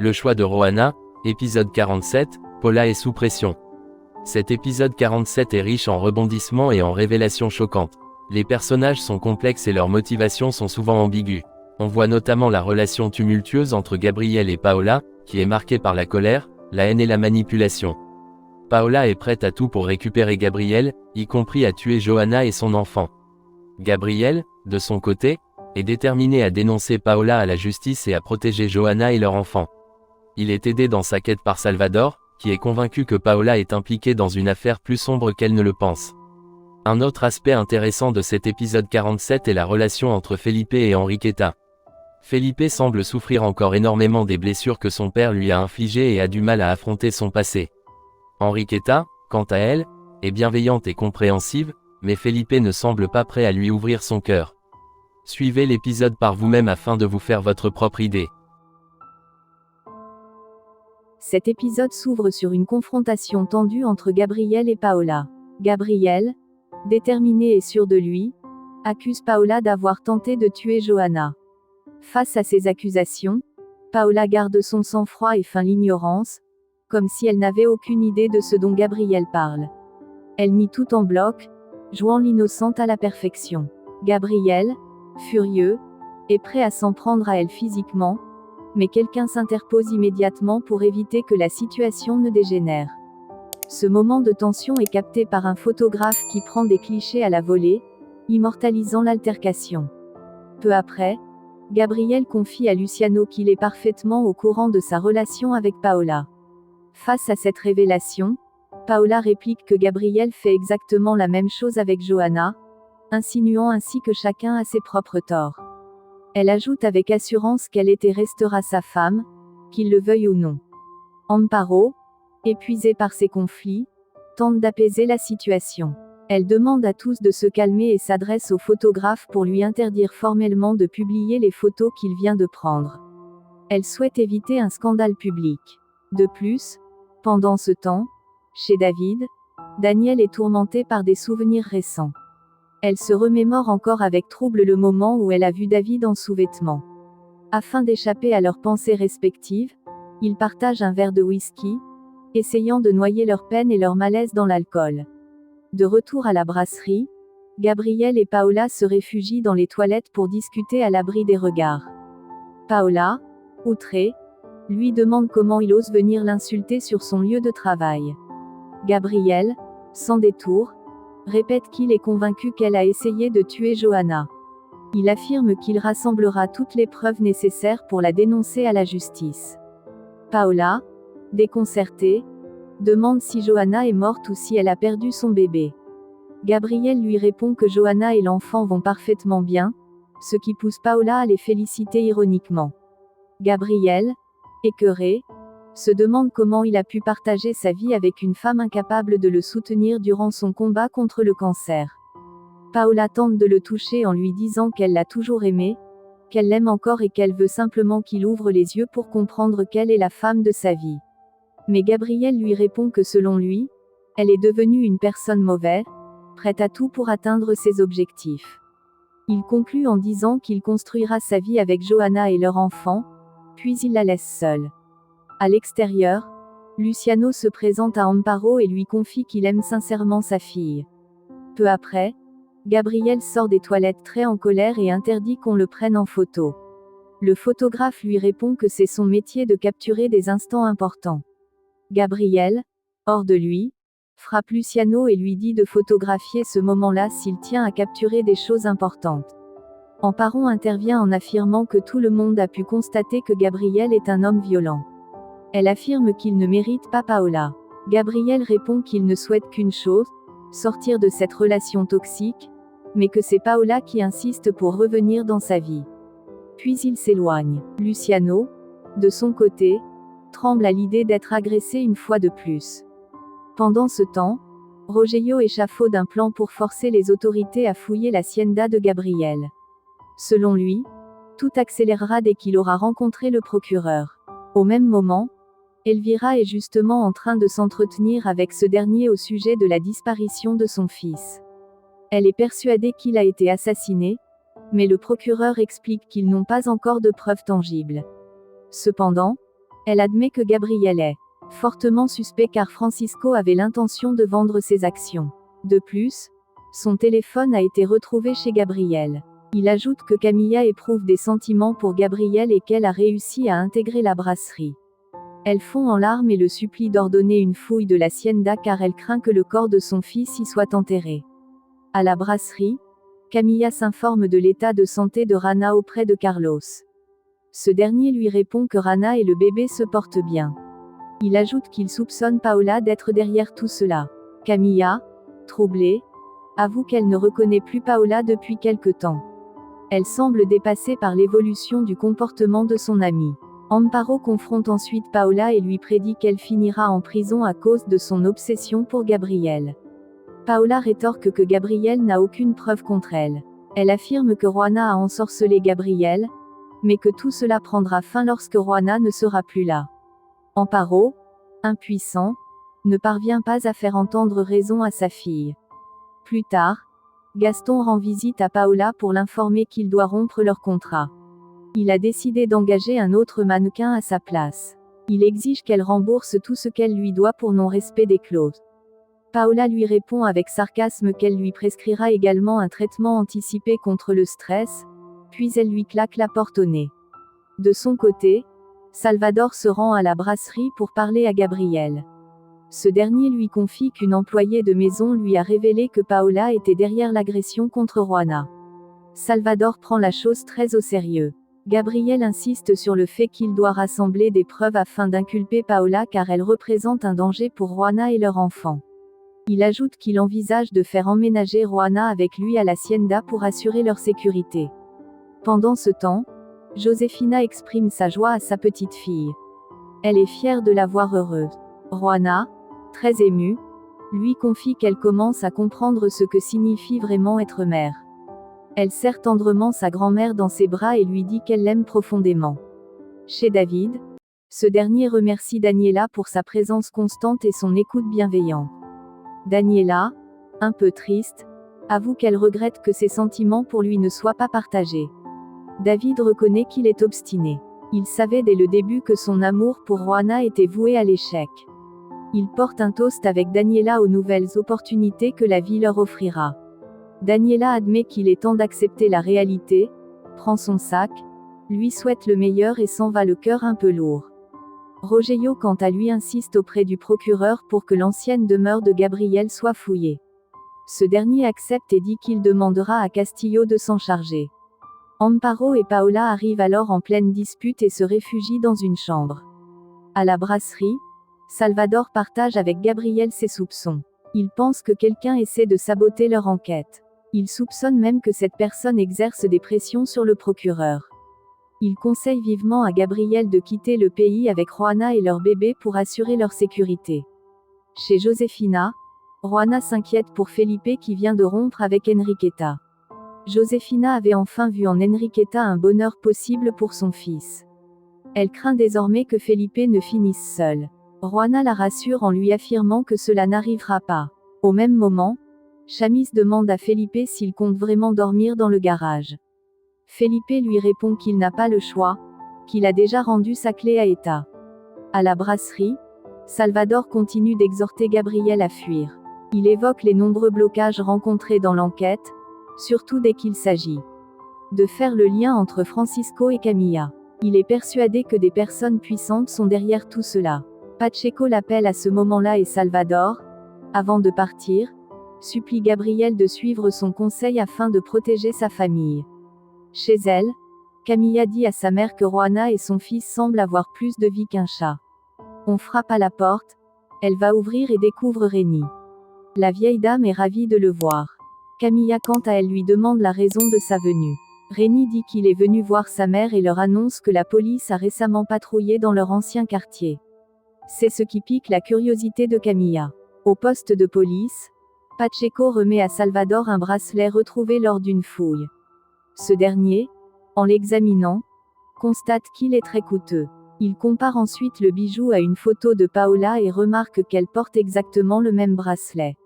Le choix de Rohanna, épisode 47, Paula est sous pression. Cet épisode 47 est riche en rebondissements et en révélations choquantes. Les personnages sont complexes et leurs motivations sont souvent ambiguës. On voit notamment la relation tumultueuse entre Gabriel et Paola, qui est marquée par la colère, la haine et la manipulation. Paola est prête à tout pour récupérer Gabriel, y compris à tuer Johanna et son enfant. Gabriel, de son côté, est déterminé à dénoncer Paola à la justice et à protéger Johanna et leur enfant. Il est aidé dans sa quête par Salvador, qui est convaincu que Paola est impliquée dans une affaire plus sombre qu'elle ne le pense. Un autre aspect intéressant de cet épisode 47 est la relation entre Felipe et Enriqueta. Felipe semble souffrir encore énormément des blessures que son père lui a infligées et a du mal à affronter son passé. Enriqueta, quant à elle, est bienveillante et compréhensive, mais Felipe ne semble pas prêt à lui ouvrir son cœur. Suivez l'épisode par vous-même afin de vous faire votre propre idée. Cet épisode s'ouvre sur une confrontation tendue entre Gabriel et Paola. Gabriel, déterminé et sûr de lui, accuse Paola d'avoir tenté de tuer Johanna. Face à ces accusations, Paola garde son sang-froid et feint l'ignorance, comme si elle n'avait aucune idée de ce dont Gabriel parle. Elle nie tout en bloc, jouant l'innocente à la perfection. Gabriel, furieux, est prêt à s'en prendre à elle physiquement, mais quelqu'un s'interpose immédiatement pour éviter que la situation ne dégénère. Ce moment de tension est capté par un photographe qui prend des clichés à la volée, immortalisant l'altercation. Peu après, Gabriel confie à Luciano qu'il est parfaitement au courant de sa relation avec Paola. Face à cette révélation, Paola réplique que Gabriel fait exactement la même chose avec Johanna, insinuant ainsi que chacun a ses propres torts. Elle ajoute avec assurance qu'elle est et restera sa femme, qu'il le veuille ou non. Amparo, épuisée par ces conflits, tente d'apaiser la situation. Elle demande à tous de se calmer et s'adresse au photographe pour lui interdire formellement de publier les photos qu'il vient de prendre. Elle souhaite éviter un scandale public. De plus, pendant ce temps, chez David, Daniel est tourmentée par des souvenirs récents. Elle se remémore encore avec trouble le moment où elle a vu David en sous-vêtements. Afin d'échapper à leurs pensées respectives, ils partagent un verre de whisky, essayant de noyer leur peine et leur malaise dans l'alcool. De retour à la brasserie, Gabriel et Paola se réfugient dans les toilettes pour discuter à l'abri des regards. Paola, outrée, lui demande comment il ose venir l'insulter sur son lieu de travail. Gabriel, sans détour, répète qu'il est convaincu qu'elle a essayé de tuer Johanna. Il affirme qu'il rassemblera toutes les preuves nécessaires pour la dénoncer à la justice. Paola, déconcertée, demande si Johanna est morte ou si elle a perdu son bébé. Gabriel lui répond que Johanna et l'enfant vont parfaitement bien, ce qui pousse Paola à les féliciter ironiquement. Gabriel, écœuré, se demande comment il a pu partager sa vie avec une femme incapable de le soutenir durant son combat contre le cancer. Paola tente de le toucher en lui disant qu'elle l'a toujours aimé, qu'elle l'aime encore et qu'elle veut simplement qu'il ouvre les yeux pour comprendre qu'elle est la femme de sa vie. Mais Gabriel lui répond que selon lui, elle est devenue une personne mauvaise, prête à tout pour atteindre ses objectifs. Il conclut en disant qu'il construira sa vie avec Johanna et leur enfant, puis il la laisse seule. À l'extérieur, Luciano se présente à Amparo et lui confie qu'il aime sincèrement sa fille. Peu après, Gabriel sort des toilettes très en colère et interdit qu'on le prenne en photo. Le photographe lui répond que c'est son métier de capturer des instants importants. Gabriel, hors de lui, frappe Luciano et lui dit de photographier ce moment-là s'il tient à capturer des choses importantes. Amparo intervient en affirmant que tout le monde a pu constater que Gabriel est un homme violent. Elle affirme qu'il ne mérite pas Paola. Gabriel répond qu'il ne souhaite qu'une chose, sortir de cette relation toxique, mais que c'est Paola qui insiste pour revenir dans sa vie. Puis il s'éloigne. Luciano, de son côté, tremble à l'idée d'être agressé une fois de plus. Pendant ce temps, Rogelio échafaude un plan pour forcer les autorités à fouiller l'hacienda de Gabriel. Selon lui, tout accélérera dès qu'il aura rencontré le procureur. Au même moment, Elvira est justement en train de s'entretenir avec ce dernier au sujet de la disparition de son fils. Elle est persuadée qu'il a été assassiné, mais le procureur explique qu'ils n'ont pas encore de preuves tangibles. Cependant, Elle admet que Gabriel est fortement suspect car Francisco avait l'intention de vendre ses actions. De plus, son téléphone a été retrouvé chez Gabriel. Il ajoute que Camilla éprouve des sentiments pour Gabriel et qu'elle a réussi à intégrer la brasserie. Elle fond en larmes et le supplie d'ordonner une fouille de l'hacienda car elle craint que le corps de son fils y soit enterré. À la brasserie, Camilla s'informe de l'état de santé de Rana auprès de Carlos. Ce dernier lui répond que Rana et le bébé se portent bien. Il ajoute qu'il soupçonne Paola d'être derrière tout cela. Camilla, troublée, avoue qu'elle ne reconnaît plus Paola depuis quelque temps. Elle semble dépassée par l'évolution du comportement de son amie. Amparo confronte ensuite Paola et lui prédit qu'elle finira en prison à cause de son obsession pour Gabriel. Paola rétorque que Gabriel n'a aucune preuve contre elle. Elle affirme que Juana a ensorcelé Gabriel, mais que tout cela prendra fin lorsque Juana ne sera plus là. Amparo, impuissant, ne parvient pas à faire entendre raison à sa fille. Plus tard, Gaston rend visite à Paola pour l'informer qu'il doit rompre leur contrat. Il a décidé d'engager un autre mannequin à sa place. Il exige qu'elle rembourse tout ce qu'elle lui doit pour non-respect des clauses. Paola lui répond avec sarcasme qu'elle lui prescrira également un traitement anticipé contre le stress, puis elle lui claque la porte au nez. De son côté, Salvador se rend à la brasserie pour parler à Gabriel. Ce dernier lui confie qu'une employée de maison lui a révélé que Paola était derrière l'agression contre Juana. Salvador prend la chose très au sérieux. Gabriel insiste sur le fait qu'il doit rassembler des preuves afin d'inculper Paola car elle représente un danger pour Juana et leur enfant. Il ajoute qu'il envisage de faire emménager Juana avec lui à l'hacienda pour assurer leur sécurité. Pendant ce temps, Josefina exprime sa joie à sa petite fille. Elle est fière de la voir heureuse. Juana, très émue, lui confie qu'elle commence à comprendre ce que signifie vraiment être mère. Elle serre tendrement sa grand-mère dans ses bras et lui dit qu'elle l'aime profondément. Chez David, ce dernier remercie Daniela pour sa présence constante et son écoute bienveillante. Daniela, un peu triste, avoue qu'elle regrette que ses sentiments pour lui ne soient pas partagés. David reconnaît qu'il est obstiné. Il savait dès le début que son amour pour Juana était voué à l'échec. Il porte un toast avec Daniela aux nouvelles opportunités que la vie leur offrira. Daniela admet qu'il est temps d'accepter la réalité, prend son sac, lui souhaite le meilleur et s'en va le cœur un peu lourd. Rogelio quant à lui insiste auprès du procureur pour que l'ancienne demeure de Gabriel soit fouillée. Ce dernier accepte et dit qu'il demandera à Castillo de s'en charger. Amparo et Paola arrivent alors en pleine dispute et se réfugient dans une chambre. À la brasserie, Salvador partage avec Gabriel ses soupçons. Il pense que quelqu'un essaie de saboter leur enquête. Il soupçonne même que cette personne exerce des pressions sur le procureur. Il conseille vivement à Gabriel de quitter le pays avec Juana et leur bébé pour assurer leur sécurité. Chez Josefina, Juana s'inquiète pour Felipe qui vient de rompre avec Enriqueta. Josefina avait enfin vu en Enriqueta un bonheur possible pour son fils. Elle craint désormais que Felipe ne finisse seul. Juana la rassure en lui affirmant que cela n'arrivera pas. Au même moment, Chamis demande à Felipe s'il compte vraiment dormir dans le garage. Felipe lui répond qu'il n'a pas le choix, qu'il a déjà rendu sa clé à Eta. À la brasserie, Salvador continue d'exhorter Gabriel à fuir. Il évoque les nombreux blocages rencontrés dans l'enquête, surtout dès qu'il s'agit de faire le lien entre Francisco et Camilla. Il est persuadé que des personnes puissantes sont derrière tout cela. Pacheco l'appelle à ce moment-là et Salvador, avant de partir, supplie Gabriel de suivre son conseil afin de protéger sa famille. Chez elle, Camilla dit à sa mère que Juana et son fils semblent avoir plus de vie qu'un chat. On frappe à la porte, elle va ouvrir et découvre Réni. La vieille dame est ravie de le voir. Camilla quant à elle lui demande la raison de sa venue. Réni dit qu'il est venu voir sa mère et leur annonce que la police a récemment patrouillé dans leur ancien quartier. C'est ce qui pique la curiosité de Camilla. Au poste de police, Pacheco remet à Salvador un bracelet retrouvé lors d'une fouille. Ce dernier, en l'examinant, constate qu'il est très coûteux. Il compare ensuite le bijou à une photo de Paola et remarque qu'elle porte exactement le même bracelet.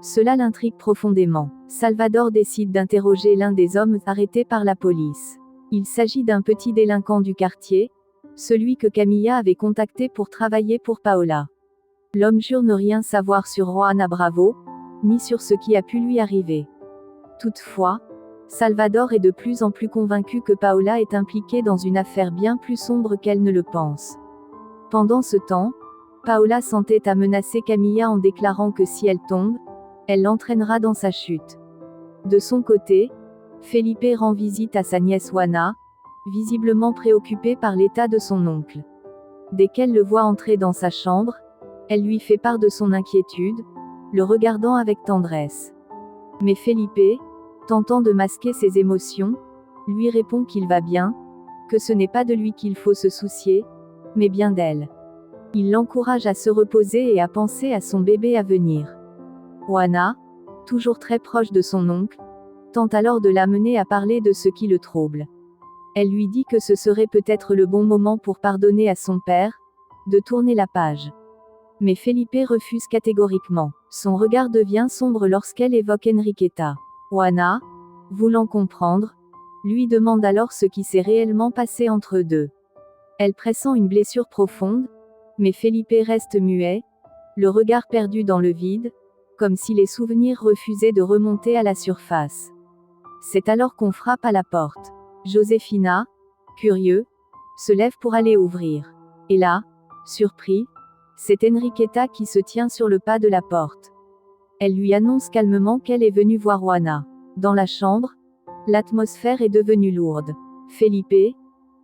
Cela l'intrigue profondément. Salvador décide d'interroger l'un des hommes arrêtés par la police. Il s'agit d'un petit délinquant du quartier, celui que Camilla avait contacté pour travailler pour Paola. L'homme jure ne rien savoir sur Juana Bravo, ni sur ce qui a pu lui arriver. Toutefois, Salvador est de plus en plus convaincu que Paola est impliquée dans une affaire bien plus sombre qu'elle ne le pense. Pendant ce temps, Paola s'entête à menacer Camilla en déclarant que si elle tombe, elle l'entraînera dans sa chute. De son côté, Felipe rend visite à sa nièce Juana, visiblement préoccupée par l'état de son oncle. Dès qu'elle le voit entrer dans sa chambre, elle lui fait part de son inquiétude, le regardant avec tendresse. Mais Felipe, tentant de masquer ses émotions, lui répond qu'il va bien, que ce n'est pas de lui qu'il faut se soucier, mais bien d'elle. Il l'encourage à se reposer et à penser à son bébé à venir. Juana, toujours très proche de son oncle, tente alors de l'amener à parler de ce qui le trouble. Elle lui dit que ce serait peut-être le bon moment pour pardonner à son père, de tourner la page. Mais Felipe refuse catégoriquement. Son regard devient sombre lorsqu'elle évoque Enriqueta. Juana, voulant comprendre, lui demande alors ce qui s'est réellement passé entre eux deux. Elle pressent une blessure profonde, mais Felipe reste muet, le regard perdu dans le vide, comme si les souvenirs refusaient de remonter à la surface. C'est alors qu'on frappe à la porte. Josefina, curieux, se lève pour aller ouvrir. Et là, surpris, c'est Enriqueta qui se tient sur le pas de la porte. Elle lui annonce calmement qu'elle est venue voir Juana. Dans la chambre, l'atmosphère est devenue lourde. Felipe,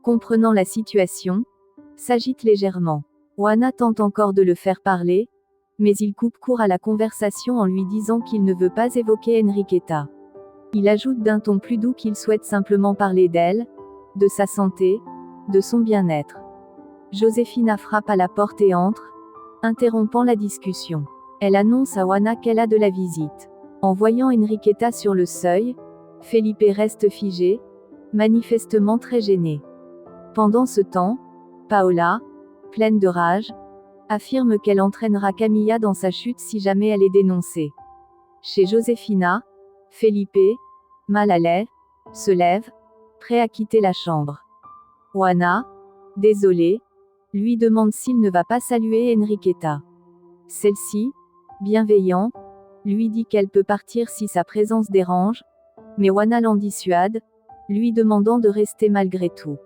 comprenant la situation, s'agite légèrement. Juana tente encore de le faire parler, mais il coupe court à la conversation en lui disant qu'il ne veut pas évoquer Enriqueta. Il ajoute d'un ton plus doux qu'il souhaite simplement parler d'elle, de sa santé, de son bien-être. Josefina frappe à la porte et entre, interrompant la discussion. Elle annonce à Juana qu'elle a de la visite. En voyant Enriqueta sur le seuil, Felipe reste figé, manifestement très gêné. Pendant ce temps, Paola, pleine de rage, affirme qu'elle entraînera Camilla dans sa chute si jamais elle est dénoncée. Chez Josefina, Felipe, mal à l'aise, se lève, prêt à quitter la chambre. Juana, désolée, lui demande s'il ne va pas saluer Enriqueta. Celle-ci, bienveillante, lui dit qu'elle peut partir si sa présence dérange, mais Juana l'en dissuade, lui demandant de rester malgré tout.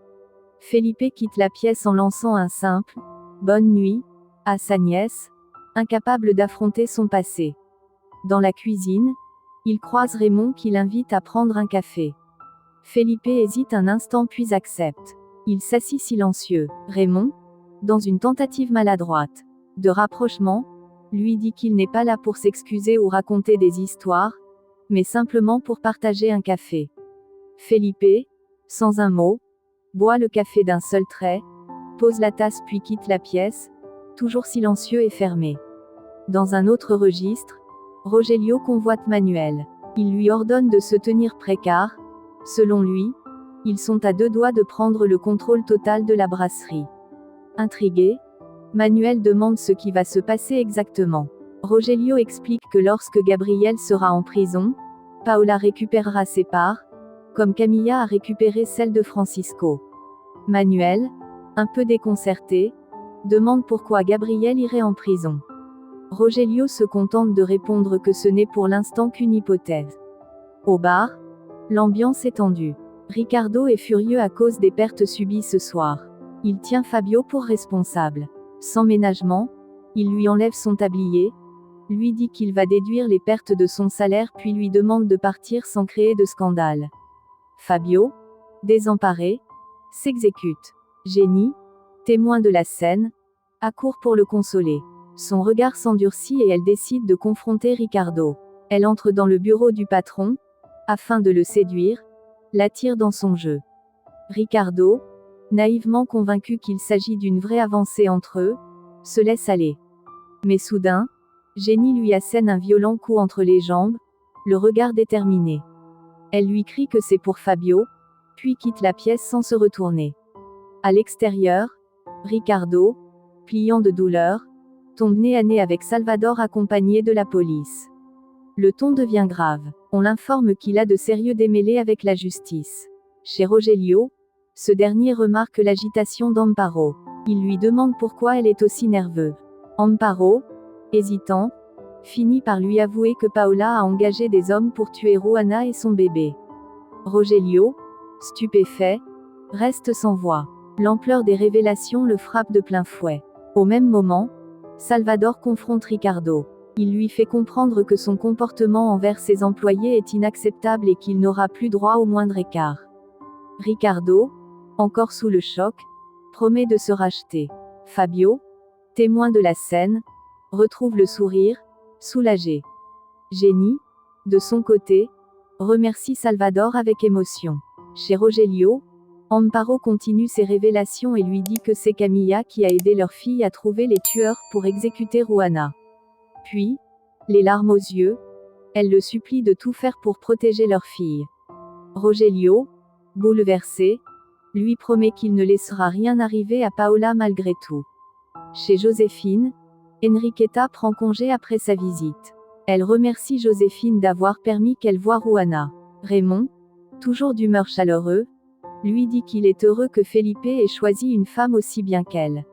Felipe quitte la pièce en lançant un simple « Bonne nuit » à sa nièce, incapable d'affronter son passé. Dans la cuisine, il croise Raymond qui l'invite à prendre un café. Felipe hésite un instant puis accepte. Il s'assit silencieux. Raymond, dans une tentative maladroite de rapprochement, lui dit qu'il n'est pas là pour s'excuser ou raconter des histoires, mais simplement pour partager un café. Felipe, sans un mot, boit le café d'un seul trait, pose la tasse puis quitte la pièce, toujours silencieux et fermé. Dans un autre registre, Rogelio convoite Manuel. Il lui ordonne de se tenir prêt car, selon lui, ils sont à deux doigts de prendre le contrôle total de la brasserie. Intrigué, Manuel demande ce qui va se passer exactement. Rogelio explique que lorsque Gabriel sera en prison, Paola récupérera ses parts, comme Camilla a récupéré celle de Francisco. Manuel, un peu déconcerté, demande pourquoi Gabriel irait en prison. Rogelio se contente de répondre que ce n'est pour l'instant qu'une hypothèse. Au bar, l'ambiance est tendue. Ricardo est furieux à cause des pertes subies ce soir. Il tient Fabio pour responsable. Sans ménagement, il lui enlève son tablier, lui dit qu'il va déduire les pertes de son salaire puis lui demande de partir sans créer de scandale. Fabio, désemparé, s'exécute. Jenny, témoin de la scène, accourt pour le consoler. Son regard s'endurcit et elle décide de confronter Ricardo. Elle entre dans le bureau du patron, afin de le séduire, l'attire dans son jeu. Ricardo, naïvement convaincu qu'il s'agit d'une vraie avancée entre eux, se laisse aller. Mais soudain, Jenny lui assène un violent coup entre les jambes, le regard déterminé. Elle lui crie que c'est pour Fabio, puis quitte la pièce sans se retourner. À l'extérieur, Ricardo, pliant de douleur, tombe nez à nez avec Salvador accompagné de la police. Le ton devient grave. On l'informe qu'il a de sérieux démêlés avec la justice. Chez Rogelio, Ce dernier remarque l'agitation d'Amparo. Il lui demande pourquoi elle est aussi nerveuse. Amparo, hésitant, finit par lui avouer que Paola a engagé des hommes pour tuer Juana et son bébé. Rogelio, stupéfait, reste sans voix. L'ampleur des révélations le frappe de plein fouet. Au même moment, Salvador confronte Ricardo. Il lui fait comprendre que son comportement envers ses employés est inacceptable et qu'il n'aura plus droit au moindre écart. Ricardo, encore sous le choc, promet de se racheter. Fabio, témoin de la scène, retrouve le sourire, soulagé. Jenny, de son côté, remercie Salvador avec émotion. Chez Rogelio, Amparo continue ses révélations et lui dit que c'est Camilla qui a aidé leur fille à trouver les tueurs pour exécuter Juana. Puis, les larmes aux yeux, elle le supplie de tout faire pour protéger leur fille. Rogelio, bouleversé, lui promet qu'il ne laissera rien arriver à Paola malgré tout. Chez Joséphine, Enriqueta prend congé après sa visite. Elle remercie Joséphine d'avoir permis qu'elle voie Juana. Raymond, toujours d'humeur chaleureuse, lui dit qu'il est heureux que Felipe ait choisi une femme aussi bien qu'elle.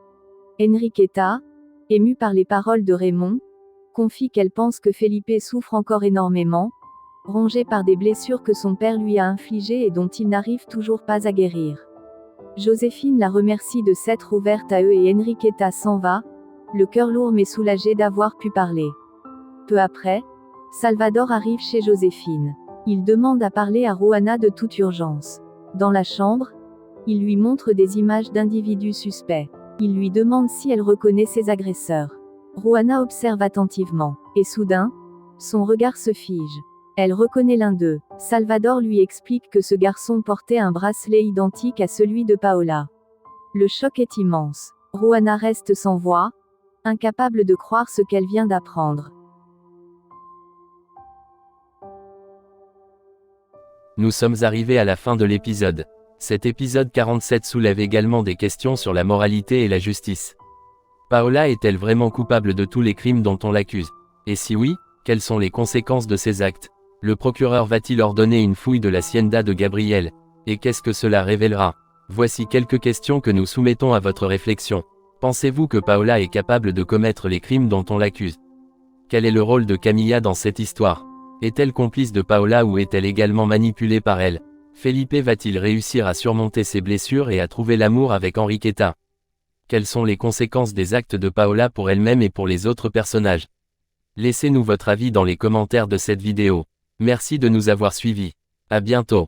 Enriqueta, émue par les paroles de Raymond, confie qu'elle pense que Felipe souffre encore énormément, rongé par des blessures que son père lui a infligées et dont il n'arrive toujours pas à guérir. Joséphine la remercie de s'être ouverte à eux et Enriqueta s'en va, le cœur lourd mais soulagé d'avoir pu parler. Peu après, Salvador arrive chez Joséphine. Il demande à parler à Juana de toute urgence. Dans la chambre, il lui montre des images d'individus suspects. Il lui demande si elle reconnaît ses agresseurs. Juana observe attentivement, et soudain, son regard se fige. Elle reconnaît l'un d'eux. Salvador lui explique que ce garçon portait un bracelet identique à celui de Paola. Le choc est immense. Juana reste sans voix, incapable de croire ce qu'elle vient d'apprendre. Nous sommes arrivés à la fin de l'épisode. Cet épisode 47 soulève également des questions sur la moralité et la justice. Paola est-elle vraiment coupable de tous les crimes dont on l'accuse? Et si oui, quelles sont les conséquences de ces actes? Le procureur va-t-il ordonner une fouille de l'hacienda de Gabriel? Et qu'est-ce que cela révélera? Voici quelques questions que nous soumettons à votre réflexion. Pensez-vous que Paola est capable de commettre les crimes dont on l'accuse? Quel est le rôle de Camilla dans cette histoire? Est-elle complice de Paola ou est-elle également manipulée par elle? Felipe va-t-il réussir à surmonter ses blessures et à trouver l'amour avec Enriqueta? Quelles sont les conséquences des actes de Paola pour elle-même et pour les autres personnages? Laissez-nous votre avis dans les commentaires de cette vidéo. Merci de nous avoir suivis. À bientôt.